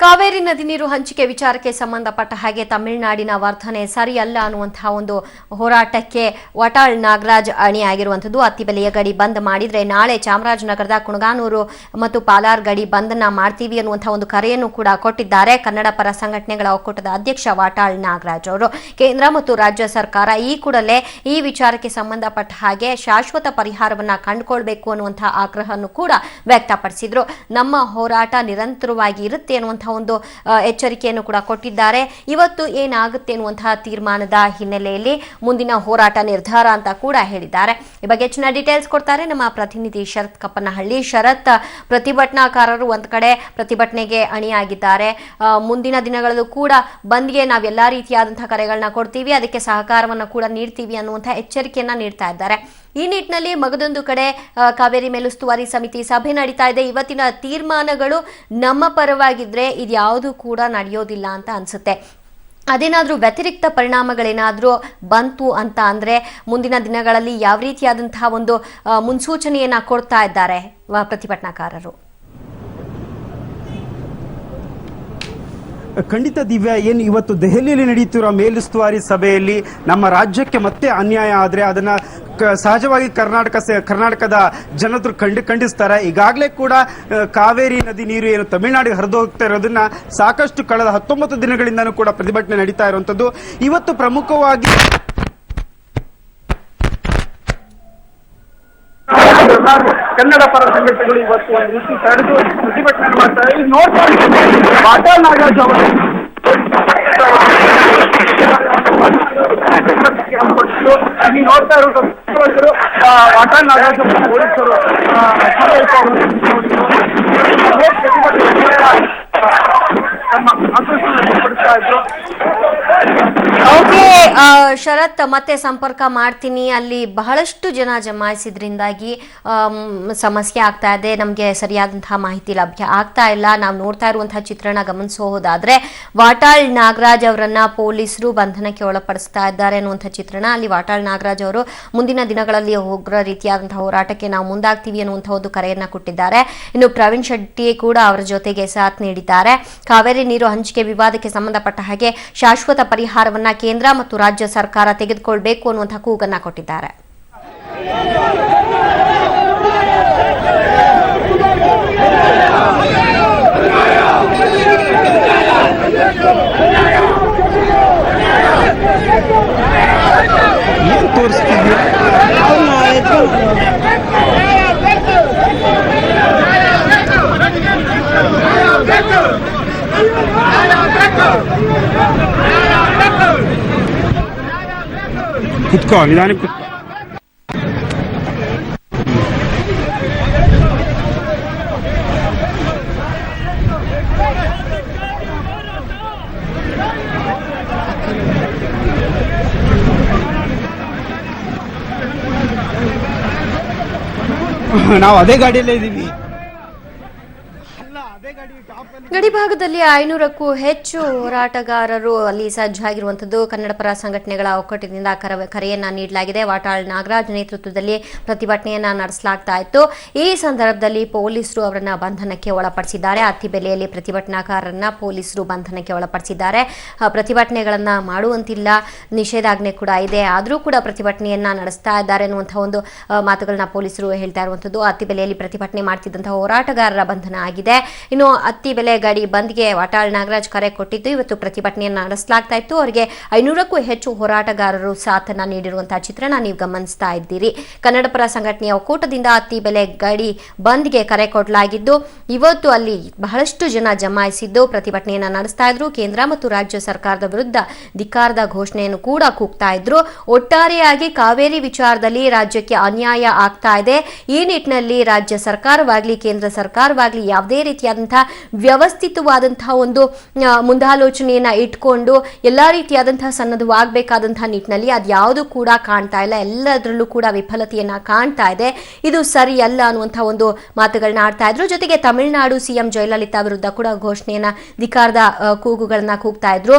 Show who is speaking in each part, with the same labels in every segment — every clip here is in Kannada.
Speaker 1: ಕಾವೇರಿ ನದಿ ನೀರು ಹಂಚಿಕೆ ವಿಚಾರಕ್ಕೆ ಸಂಬಂಧಪಟ್ಟ ಹಾಗೆ ತಮಿಳುನಾಡಿನ ವರ್ತನೆ ಸರಿಯಲ್ಲ ಅನ್ನುವಂತಹ ಒಂದು ಹೋರಾಟಕ್ಕೆ ವಾಟಾಳ್ ನಾಗರಾಜ್ ಅಣಿಯಾಗಿರುವಂಥದ್ದು. ಅತ್ತಿಬೆಲೆಯ ಗಡಿ ಬಂದ್ ಮಾಡಿದ್ರೆ ನಾಳೆ ಚಾಮರಾಜನಗರದ ಕುಣಗಾನೂರು ಮತ್ತು ಪಾಲಾರ್ ಗಡಿ ಬಂದ್ನ ಮಾಡ್ತೀವಿ ಅನ್ನುವಂತಹ ಒಂದು ಕರೆಯನ್ನು ಕೂಡ ಕೊಟ್ಟಿದ್ದಾರೆ ಕನ್ನಡ ಪರ ಸಂಘಟನೆಗಳ ಒಕ್ಕೂಟದ ಅಧ್ಯಕ್ಷ ವಾಟಾಳ್ ನಾಗರಾಜ್ ಅವರು. ಕೇಂದ್ರ ಮತ್ತು ರಾಜ್ಯ ಸರ್ಕಾರ ಈ ಕೂಡಲೇ ಈ ವಿಚಾರಕ್ಕೆ ಸಂಬಂಧಪಟ್ಟ ಹಾಗೆ ಶಾಶ್ವತ ಪರಿಹಾರವನ್ನ ಕಂಡುಕೊಳ್ಬೇಕು ಅನ್ನುವಂತಹ ಆಗ್ರಹವನ್ನು ಕೂಡ ವ್ಯಕ್ತಪಡಿಸಿದ್ರು. ನಮ್ಮ ಹೋರಾಟ ನಿರಂತರವಾಗಿ ಇರುತ್ತೆ ಅನ್ನುವಂತಹ ಒಂದು ಎಚ್ಚರಿಕೆಯನ್ನು ಕೂಡ ಕೊಟ್ಟಿದ್ದಾರೆ. ಇವತ್ತು ಏನಾಗುತ್ತೆ ಅನ್ನುವಂತಹ ತೀರ್ಮಾನದ ಹಿನ್ನೆಲೆಯಲ್ಲಿ ಮುಂದಿನ ಹೋರಾಟ ನಿರ್ಧಾರ ಅಂತ ಕೂಡ ಹೇಳಿದ್ದಾರೆ. ಈ ಬಗ್ಗೆ ಹೆಚ್ಚಿನ ಡೀಟೇಲ್ಸ್ ಕೊಡ್ತಾರೆ ನಮ್ಮ ಪ್ರತಿನಿಧಿ ಶರತ್ ಕಪ್ಪನಹಳ್ಳಿ. ಶರತ್, ಪ್ರತಿಭಟನಾಕಾರರು ಒಂದ್ ಕಡೆ ಪ್ರತಿಭಟನೆಗೆ ಅಣಿಯಾಗಿದ್ದಾರೆ. ಮುಂದಿನ ದಿನಗಳಲ್ಲೂ ಕೂಡ ಬಂದ್ಗೆ ನಾವು ಎಲ್ಲಾ ರೀತಿಯಾದಂತಹ ಕರೆಗಳನ್ನ ಕೊಡ್ತೀವಿ, ಅದಕ್ಕೆ ಸಹಕಾರವನ್ನು ಕೂಡ ನೀಡ್ತೀವಿ ಅನ್ನುವಂತಹ ಎಚ್ಚರಿಕೆಯನ್ನ ನೀಡ್ತಾ ಇದ್ದಾರೆ. ಈ ನಿಟ್ಟಿನಲ್ಲಿ ಮಗದೊಂದು ಕಡೆ ಕಾವೇರಿ ಮೇಲುಸ್ತುವಾರಿ ಸಮಿತಿ ಸಭೆ ನಡೀತಾ ಇದೆ. ಇವತ್ತಿನ ತೀರ್ಮಾನಗಳು ನಮ್ಮ ಪರವಾಗಿದ್ರೆ ಇದ್ಯಾವುದು ಕೂಡ ನಡೆಯೋದಿಲ್ಲ ಅಂತ ಅನ್ಸುತ್ತೆ. ಅದೇನಾದ್ರೂ ವ್ಯತಿರಿಕ್ತ ಪರಿಣಾಮಗಳೇನಾದ್ರೂ ಬಂತು ಅಂತ ಅಂದ್ರೆ ಮುಂದಿನ ದಿನಗಳಲ್ಲಿ ಯಾವ ರೀತಿಯಾದಂತಹ ಒಂದು ಮುನ್ಸೂಚನೆಯನ್ನ ಕೊಡ್ತಾ ಇದ್ದಾರೆ ಪ್ರತಿಭಟನಾಕಾರರು?
Speaker 2: ಖಂಡಿತ ದಿವ್ಯಾ, ಏನು ಇವತ್ತು ದೆಹಲಿಯಲ್ಲಿ ನಡೆಯುತ್ತಿರುವ ಮೇಲುಸ್ತುವಾರಿ ಸಭೆಯಲ್ಲಿ ನಮ್ಮ ರಾಜ್ಯಕ್ಕೆ ಮತ್ತೆ ಅನ್ಯಾಯ ಆದರೆ ಅದನ್ನ ಸಹಜವಾಗಿ ಕರ್ನಾಟಕದ ಜನರು ಖಂಡಿಸ್ತಾರೆ. ಈಗಾಗಲೇ ಕೂಡ ಕಾವೇರಿ ನದಿ ನೀರು ಏನು ತಮಿಳುನಾಡಿಗೆ ಹರಿದು ಹೋಗ್ತಾ ಇರೋದನ್ನ ಸಾಕಷ್ಟು ಕಳೆದ 19 ದಿನಗಳಿಂದನೂ ಕೂಡ ಪ್ರತಿಭಟನೆ ನಡೀತಾ ಇರುವಂತದ್ದು. ಇವತ್ತು ಪ್ರಮುಖವಾಗಿ ಕನ್ನಡ ಪರ ಸಂಘಟನೆಗಳು ಇವತ್ತು ಒಂದು ರೀತಿ ತಡೆದು ಪ್ರತಿಭಟನೆ ಮಾಡ್ತಾರೆ. ಈಗ ನೋಡ್ತಾ ವಾಟಾಳ್ ನಾಗರಾಜ್ ಅವರು ನೋಡ್ತಾ ಇರೋ ವಾಟಾಳ್ ನಾಗರಾಜ್ ಪೊಲೀಸರು
Speaker 1: ಓಕೆ ಶರತ್, ಮತ್ತೆ ಸಂಪರ್ಕ ಮಾಡ್ತೀನಿ. ಅಲ್ಲಿ ಬಹಳಷ್ಟು ಜನ ಜಮಾಯಿಸಿದ್ರಿಂದಾಗಿ ಸಮಸ್ಯೆ ಆಗ್ತಾ ಇದೆ, ನಮಗೆ ಸರಿಯಾದಂತಹ ಮಾಹಿತಿ ಲಭ್ಯ ಆಗ್ತಾ ಇಲ್ಲ. ನಾವು ನೋಡ್ತಾ ಇರುವಂತಹ ಚಿತ್ರಣ ಗಮನಿಸೋದಾದ್ರೆ ವಾಟಾಳ್ ನಾಗರಾಜ್ ಅವರನ್ನ ಪೊಲೀಸರು ಬಂಧನಕ್ಕೆ ಒಳಪಡಿಸ್ತಾ ಇದ್ದಾರೆ ಅನ್ನುವಂಥ ಚಿತ್ರಣ. ಅಲ್ಲಿ ವಾಟಾಳ್ ನಾಗರಾಜ್ ಅವರು ಮುಂದಿನ ದಿನಗಳಲ್ಲಿ ಉಗ್ರ ರೀತಿಯಾದಂತಹ ಹೋರಾಟಕ್ಕೆ ನಾವು ಮುಂದಾಗ್ತೀವಿ ಅನ್ನುವಂಥ ಒಂದು ಕರೆಯನ್ನ ಕೊಟ್ಟಿದ್ದಾರೆ. ಇನ್ನು ಪ್ರವೀಣ್ ಶೆಟ್ಟಿ ಕೂಡ ಅವರ ಜೊತೆಗೆ ಸಾಥ್ ನೀಡಿದ್ದಾರೆ. ಕಾವೇರಿ ನೀರು ಹಂಚಿಕೆ ವಿವಾದಕ್ಕೆ ಸಂಬಂಧಪಟ್ಟ ಹಾಗೆ ಶಾಶ್ವತ ಪರಿಹಾರವನ್ನ ಕೇಂದ್ರ ಮತ್ತು ರಾಜ್ಯ ಸರ್ಕಾರ ತೆಗೆದುಕೊಳ್ಬೇಕು ಅನ್ನುವಂತಹ ಕೂಗನ್ನ ಕೊಟ್ಟಿದ್ದಾರೆ.
Speaker 2: ಕುತ್ಕೋ ನಿಧಾನಕ್ಕೆ. ನಾವು ಅದೇ ಗಾಡಿಯಲ್ಲೇ ಇದ್ದೀವಿ.
Speaker 1: ಗಡಿಭಾಗದಲ್ಲಿ 500ಕ್ಕೂ ಹೆಚ್ಚು ಹೋರಾಟಗಾರರು ಅಲ್ಲಿ ಸಜ್ಜಾಗಿರುವಂಥದ್ದು. ಕನ್ನಡ ಪರ ಸಂಘಟನೆಗಳ ಒಕ್ಕೂಟದಿಂದ ಕರೆಯನ್ನ ನೀಡಲಾಗಿದೆ. ವಾಟಾಳ್ ನಾಗರಾಜ್ ನೇತೃತ್ವದಲ್ಲಿ ಪ್ರತಿಭಟನೆಯನ್ನ ನಡೆಸಲಾಗ್ತಾ ಇತ್ತು. ಈ ಸಂದರ್ಭದಲ್ಲಿ ಪೊಲೀಸರು ಅವರನ್ನ ಬಂಧನಕ್ಕೆ ಒಳಪಡಿಸಿದ್ದಾರೆ. ಅತ್ತಿಬೆಲೆಯಲ್ಲಿ ಪ್ರತಿಭಟನಾಕಾರರನ್ನ ಪೊಲೀಸರು ಬಂಧನಕ್ಕೆ ಒಳಪಡಿಸಿದ್ದಾರೆ. ಪ್ರತಿಭಟನೆಗಳನ್ನ ಮಾಡುವಂತಿಲ್ಲ, ನಿಷೇಧಾಜ್ಞೆ ಕೂಡ ಇದೆ, ಆದರೂ ಕೂಡ ಪ್ರತಿಭಟನೆಯನ್ನ ನಡೆಸ್ತಾ ಇದ್ದಾರೆ ಅನ್ನುವಂತಹ ಒಂದು ಮಾತುಗಳನ್ನ ಪೊಲೀಸರು ಹೇಳ್ತಾ ಇರುವಂಥದ್ದು. ಅತ್ತಿಬೆಲೆಯಲ್ಲಿ ಪ್ರತಿಭಟನೆ ಮಾಡ್ತಿದ್ದಂತಹ ಹೋರಾಟಗಾರರ ಬಂಧನ ಆಗಿದೆ. ಇನ್ನು ಅತ್ತಿಬೆಲೆ ಗಡಿ ಬಂದ್ಗೆ ವಾಟಾಳ್ ನಾಗರಾಜ್ ಕರೆ ಕೊಟ್ಟಿದ್ದು. ಇವತ್ತು ಪ್ರತಿಭಟನೆಯನ್ನು ನಡೆಸಲಾಗ್ತಾ ಇತ್ತು. ಅವರಿಗೆ 500ಕ್ಕೂ ಹೆಚ್ಚು ಹೋರಾಟಗಾರರು ಸಾಥನ್ನ ನೀಡಿರುವಂತಹ ಚಿತ್ರಣ ನೀವು ಗಮನಿಸ್ತಾ ಇದ್ದೀರಿ. ಕನ್ನಡ ಪರ ಸಂಘಟನೆಯ ಒಕ್ಕೂಟದಿಂದ ಅತ್ತಿಬೆಲೆ ಗಡಿ ಬಂದ್ಗೆ ಕರೆ ಕೊಡಲಾಗಿದ್ದು ಇವತ್ತು ಅಲ್ಲಿ ಬಹಳಷ್ಟು ಜನ ಜಮಾಯಿಸಿದ್ದು ಪ್ರತಿಭಟನೆಯನ್ನ ನಡೆಸ್ತಾ ಇದ್ರು. ಕೇಂದ್ರ ಮತ್ತು ರಾಜ್ಯ ಸರ್ಕಾರದ ವಿರುದ್ಧ ಧಿಕ್ಕಾರದ ಘೋಷಣೆಯನ್ನು ಕೂಡ ಕೂಗ್ತಾ ಇದ್ರು. ಒಟ್ಟಾರೆಯಾಗಿ ಕಾವೇರಿ ವಿಚಾರದಲ್ಲಿ ರಾಜ್ಯಕ್ಕೆ ಅನ್ಯಾಯ ಆಗ್ತಾ ಇದೆ. ಈ ನಿಟ್ಟಿನಲ್ಲಿ ರಾಜ್ಯ ಸರ್ಕಾರವಾಗ್ಲಿ ಕೇಂದ್ರ ಸರ್ಕಾರವಾಗ್ಲಿ ಯಾವುದೇ ರೀತಿಯಾದಂತಹ ವ್ಯವಸ್ಥಿತವಾದಂತಹ ಒಂದು ಮುಂದಾಲೋಚನೆಯನ್ನ ಇಟ್ಕೊಂಡು ಎಲ್ಲಾ ರೀತಿಯಾದಂತಹ ಸನ್ನದ್ಧವಾಗಬೇಕಾದಂತಹ ನಿಟ್ಟಿನಲ್ಲಿ ಅದ್ಯಾವುದು ಕೂಡ ಕಾಣ್ತಾ ಇಲ್ಲ. ಎಲ್ಲದರಲ್ಲೂ ಕೂಡ ವಿಫಲತೆಯನ್ನ ಕಾಣ್ತಾ ಇದೆ. ಇದು ಸರಿಯಲ್ಲ ಅನ್ನುವಂತಹ ಒಂದು ಮಾತುಗಳನ್ನ ಆಡ್ತಾ ಇದ್ರು. ಜೊತೆಗೆ ತಮಿಳುನಾಡು ಸಿಎಂ ಜಯಲಲಿತಾ ವಿರುದ್ಧ ಕೂಡ ಘೋಷಣೆಯನ್ನ ಧಿಕ್ಕಾರದ ಕೂಗುಗಳನ್ನ ಕೂಗ್ತಾ ಇದ್ರು.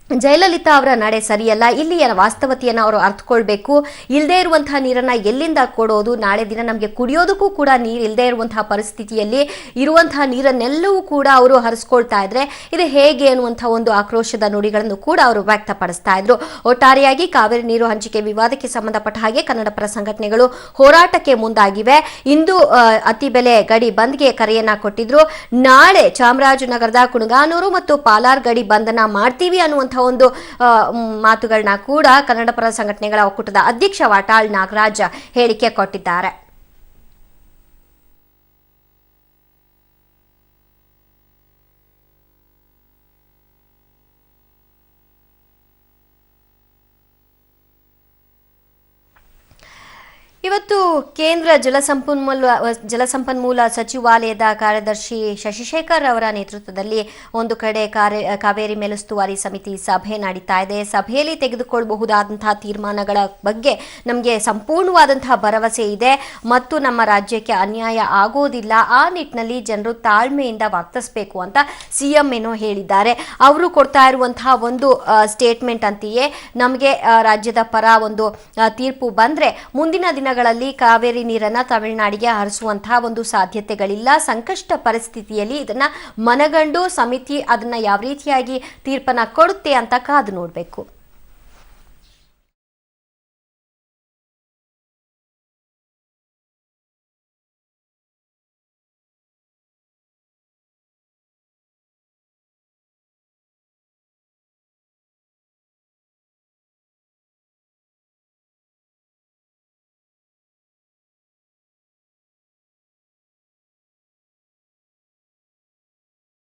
Speaker 1: ಜಯಲಲಿತಾ ಅವರ ನಡೆ ಸರಿಯಲ್ಲ. ಇಲ್ಲಿಯ ವಾಸ್ತವತೆಯನ್ನು ಅವರು ಅರ್ಥಕೊಳ್ಬೇಕು. ಇಲ್ಲದೆ ಇರುವಂತಹ ನೀರನ್ನ ಎಲ್ಲಿಂದ ಕೊಡೋದು? ನಾಳೆ ದಿನ ನಮಗೆ ಕುಡಿಯೋದಕ್ಕೂ ಕೂಡ ನೀರು ಇಲ್ಲದೆ ಇರುವಂತಹ ಪರಿಸ್ಥಿತಿಯಲ್ಲಿ ಇರುವಂತಹ ನೀರನ್ನೆಲ್ಲವೂ ಕೂಡ ಅವರು ಹರಿಸ್ಕೊಳ್ತಾ ಇದ್ರೆ ಇದು ಹೇಗೆ ಅನ್ನುವಂತಹ ಒಂದು ಆಕ್ರೋಶದ ನುಡಿಗಳನ್ನು ಕೂಡ ಅವರು ವ್ಯಕ್ತಪಡಿಸ್ತಾ ಇದ್ರು. ಒಟ್ಟಾರೆಯಾಗಿ ಕಾವೇರಿ ನೀರು ಹಂಚಿಕೆ ವಿವಾದಕ್ಕೆ ಸಂಬಂಧಪಟ್ಟ ಹಾಗೆ ಕನ್ನಡ ಪರ ಸಂಘಟನೆಗಳು ಹೋರಾಟಕ್ಕೆ ಮುಂದಾಗಿವೆ. ಇಂದು ಅತಿ ಬೆಲೆ ಗಡಿ ಬಂದ್ಗೆ ಕರೆಯನ್ನ ಕೊಟ್ಟಿದ್ರು. ನಾಳೆ ಚಾಮರಾಜನಗರದ ಕುಣಗಾನೂರು ಮತ್ತು ಪಾಲಾರ್ ಗಡಿ ಬಂಧನ ಮಾಡ್ತೀವಿ ಅನ್ನುವಂತಹ ಒಂದು ಮಾತುಗಳನ್ನ ಕೂಡ ಕನ್ನಡ ಪರ ಸಂಘಟನೆಗಳ ಒಕ್ಕೂಟದ ಅಧ್ಯಕ್ಷ ವಾಟಾಳ್ ನಾಗರಾಜ್ ಹೇಳಿಕೆ ಕೊಟ್ಟಿದ್ದಾರೆ. ಇವತ್ತು ಕೇಂದ್ರ ಜಲಸಂಪನ್ಮೂಲ ಸಚಿವಾಲಯದ ಕಾರ್ಯದರ್ಶಿ ಶಶಿಶೇಖರ್ ಅವರ ನೇತೃತ್ವದಲ್ಲಿ ಒಂದು ಕಡೆ ಕಾವೇರಿ ಮೇಲುಸ್ತುವಾರಿ ಸಮಿತಿ ಸಭೆ ನಡೀತಾ ಇದೆ. ಸಭೆಯಲ್ಲಿ ತೆಗೆದುಕೊಳ್ಳಬಹುದಾದಂತಹ ತೀರ್ಮಾನಗಳ ಬಗ್ಗೆ ನಮಗೆ ಸಂಪೂರ್ಣವಾದಂತಹ ಭರವಸೆ ಇದೆ ಮತ್ತು ನಮ್ಮ ರಾಜ್ಯಕ್ಕೆ ಅನ್ಯಾಯ ಆಗೋದಿಲ್ಲ. ಆ ನಿಟ್ಟಿನಲ್ಲಿ ಜನರು ತಾಳ್ಮೆಯಿಂದ ವರ್ತಿಸಬೇಕು ಅಂತ ಸಿಎಂ ಏನೋ ಹೇಳಿದ್ದಾರೆ. ಅವರು ಕೊಡ್ತಾ ಇರುವಂತಹ ಒಂದು ಸ್ಟೇಟ್ಮೆಂಟ್ ಅಂತೆಯೇ ನಮಗೆ ರಾಜ್ಯದ ಪರ ಒಂದು ತೀರ್ಪು ಬಂದ್ರೆ ಮುಂದಿನ ದಿನಗಳಲ್ಲಿ ಕಾವೇರಿ ನೀರನ್ನ ತಮಿಳುನಾಡಿಗೆ ಹರಿಸುವಂತಹ ಒಂದು ಸಾಧ್ಯತೆಗಳಿಲ್ಲ. ಸಂಕಷ್ಟ ಪರಿಸ್ಥಿತಿಯಲ್ಲಿ ಇದನ್ನ ಮನಗಂಡು ಸಮಿತಿ ಅದನ್ನ ಯಾವ ರೀತಿಯಾಗಿ ತೀರ್ಪನ್ನ ಕೊಡುತ್ತೆ ಅಂತ ಕಾದು ನೋಡಬೇಕು.